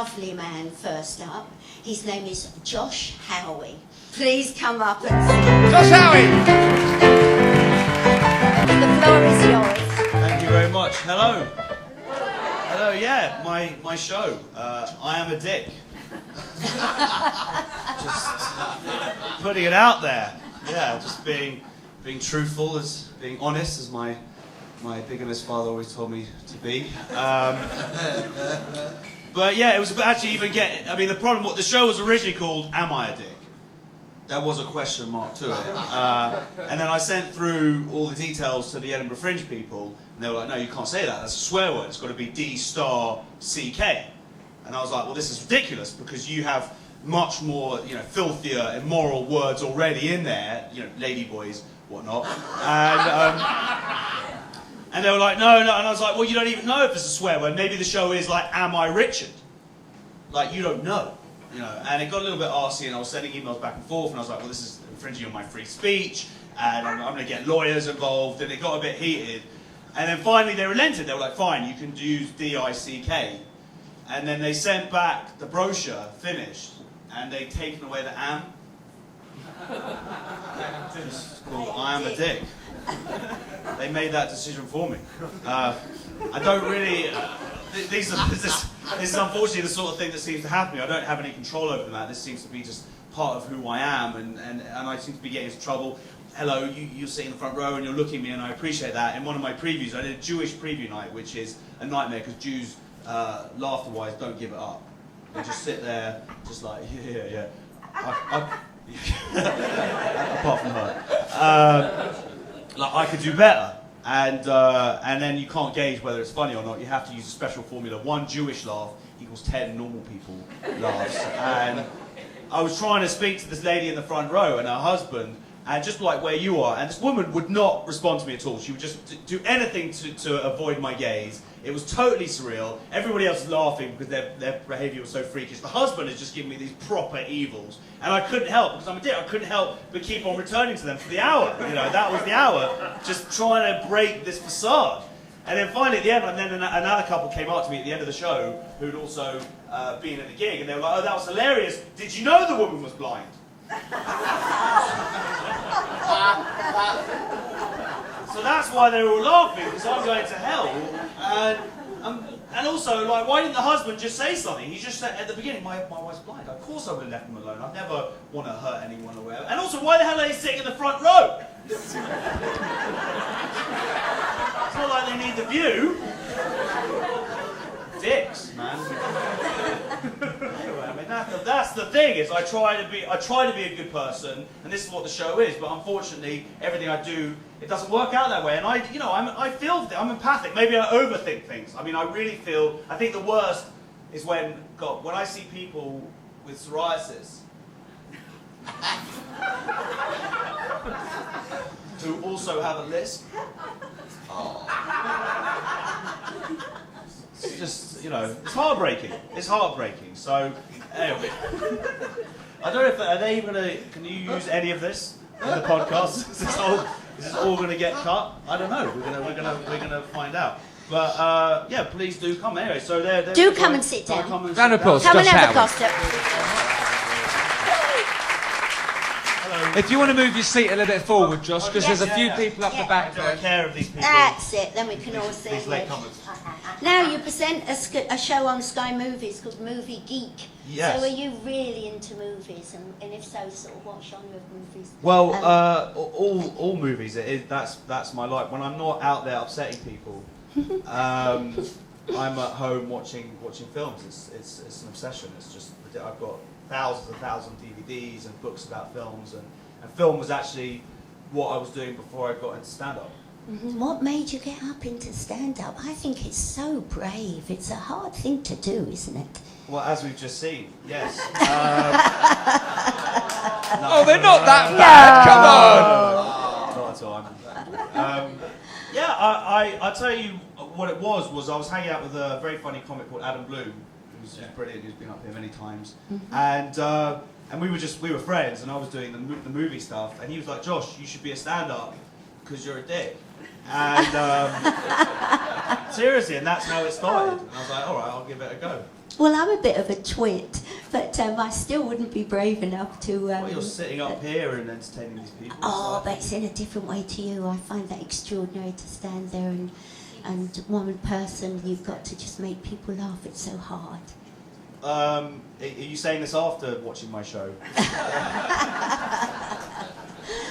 lovely man first up. His name is Josh Howie. Please come up and sing. Josh Howie! The floor is yours. Thank you very much. Hello. Hello, yeah, my show. I am a dick. Just putting it out there. Yeah, just being truthful, as being honest, as my bigamist father always told me to be. But yeah, it was actually even getting. I mean, the problem. What the show was originally called, "Am I a Dick?" There was a question mark to it, and then I sent through all the details to the Edinburgh Fringe people, and they were like, "No, you can't say that. That's a swear word. It's got to be D*CK." And I was like, "Well, this is ridiculous because you have much more, filthier, immoral words already in there, ladyboys, whatnot." And they were like, no, and I was like, well, you don't even know if it's a swear word. Maybe the show is like, "Am I Richard?" Like, you don't know, And it got a little bit arsey, and I was sending emails back and forth, and I was like, well, this is infringing on my free speech, and I'm going to get lawyers involved, and it got a bit heated. And then finally they relented. They were like, fine, you can use D-I-C-K. And then they sent back the brochure, finished, and they'd taken away the am. It's called I Am a Dick. They made that decision for me. I don't really. This is unfortunately the sort of thing that seems to happen to me. I don't have any control over that. This seems to be just part of who I am, and I seem to be getting into trouble. Hello, you're sitting in the front row and you're looking at me, and I appreciate that. In one of my previews, I did a Jewish preview night, which is a nightmare because Jews, laughter-wise, don't give it up. They just sit there, just like, yeah. Apart from her. Like, I could do better. And then you can't gauge whether it's funny or not. You have to use a special formula. 1 Jewish laugh equals 10 normal people laughs. And I was trying to speak to this lady in the front row and her husband, and just like where you are, and this woman would not respond to me at all. She would just do anything to avoid my gaze. It was totally surreal. Everybody else was laughing because their behaviour was so freakish. The husband is just giving me these proper evils, and I couldn't help, because I'm a dick, I couldn't help but keep on returning to them for the hour. That was the hour, just trying to break this facade. And then finally at the end, and then another couple came up to me at the end of the show who'd also been at the gig, and they were like, "Oh, that was hilarious. Did you know the woman was blind?" So that's why they were all laughing, because I'm going to hell. And also, like, why didn't the husband just say something? He just said at the beginning, my wife's blind. Of course I would have left him alone. I'd never want to hurt anyone or whatever. And also, why the hell are they sitting in the front row? It's not like they need the view. Dicks, man. Anyway, I mean, that's the thing, is I try to be a good person, and this is what the show is, but unfortunately everything I do, it doesn't work out that way. And I'm empathic. Maybe I overthink things. I mean, I think the worst is when I see people with psoriasis who also have a lisp. It's just, it's heartbreaking. It's heartbreaking. So, anyway, I don't know if can you use any of this in the podcast? Is this all going to get cut? I don't know. We're gonna find out. But yeah, please do come anyway. So do come and sit down. Round of applause. Come and Josh have a Howie. costa. If you want to move your seat a little bit forward, Josh, because there's a few people up the back I there. don't care of these people. That's it. Then we can all see These it. latecomers. Now you present a show on Sky Movies called Movie Geek. Yes. So are you really into movies? And if so, sort of what genre of movies? Well, all movies. That's my life. When I'm not out there upsetting people, I'm at home watching films. It's an obsession. It's just, I've got thousands and thousands of DVDs and books about films, and film was actually what I was doing before I got into stand-up. Mm-hmm. What made you get up into stand-up? I think it's so brave. It's a hard thing to do, isn't it? Well, as we've just seen, yes. Oh, they're not that bad. Come on. Not at all. Yeah, I'll tell you what it was I was hanging out with a very funny comic called Adam Bloom, who's brilliant, who's been up here many times, and we were friends, and I was doing the movie stuff, and he was like, "Josh, you should be a stand-up because you're a dick." And seriously, and that's how it started. And I was like, all right, I'll give it a go. Well, I'm a bit of a twit, but I still wouldn't be brave enough to... Well, you're sitting up here and entertaining these people. Oh, so. but it's in a different way to you. I find that extraordinary to stand there and one person, you've got to just make people laugh. It's so hard. Are you saying this after watching my show?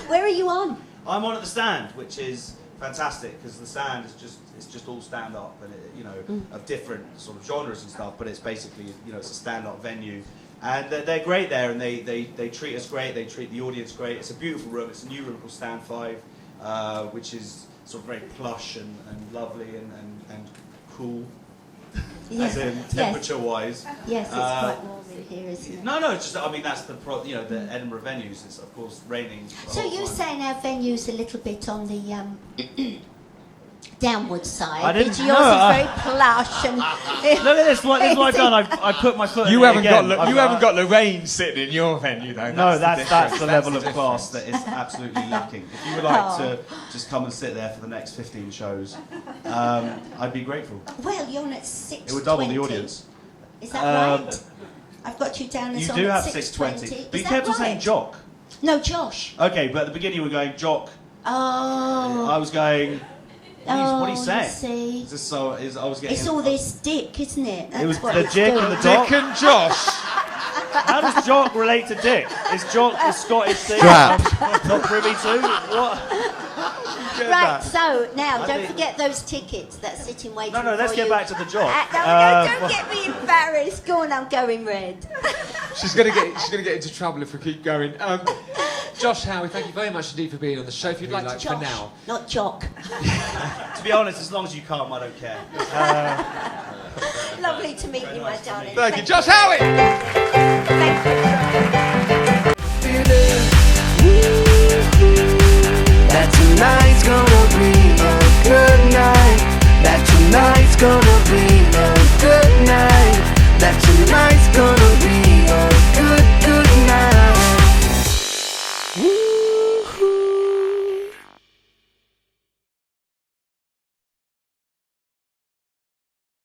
Where are you on? I'm on at the Stand, which is fantastic because the Stand is just all stand up and of different sort of genres and stuff. But it's basically it's a stand up venue, and they're great there, and they treat us great. They treat the audience great. It's a beautiful room. It's a new room called Stand 5, which is sort of very plush and lovely and cool. Yes. As in temperature-wise. Yes, it's quite warm in here, isn't it? No, it's just, I mean, that's the Edinburgh venues. It's, of course, raining. So you're saying our venue's a little bit on the downward side, I didn't but yours is very plush and... Look at this, this is what I've done. I put my foot You in haven't it again. got you haven't got Lorraine sitting in your venue, though. No, that's the level of difference. class that is absolutely lacking. If you would like to just come and sit there for the next 15 shows, I'd be grateful. Well, you're on at 6:20. It would double the audience. Is that right? I've got you down as You on do at have 6:20, 6:20. but you kept on saying Jock. No, Josh. Okay, but at the beginning you were going Jock. Oh. I was going. What are you saying? See. Is this I was getting. It's all this dick, isn't it? That's It was what the it's Dick doing. and the Doc. Dick and Josh. How does Jock relate to Dick? Is Jock a Scottish thing? Strap. I'm not privy to? What? Right, so now I don't think- forget those tickets that sit in waiting. No, let's for get you. back to the Jock. No, don't get me embarrassed. Go on, I'm going red. She's gonna get into trouble if we keep going. Josh, Howie, thank you very much indeed for being on the show. If you'd like to, Josh, for now. not Jock. To be honest, as long as you come, I don't care. Lovely to meet you, my darling. Thank you, Josh Howie. Thank you.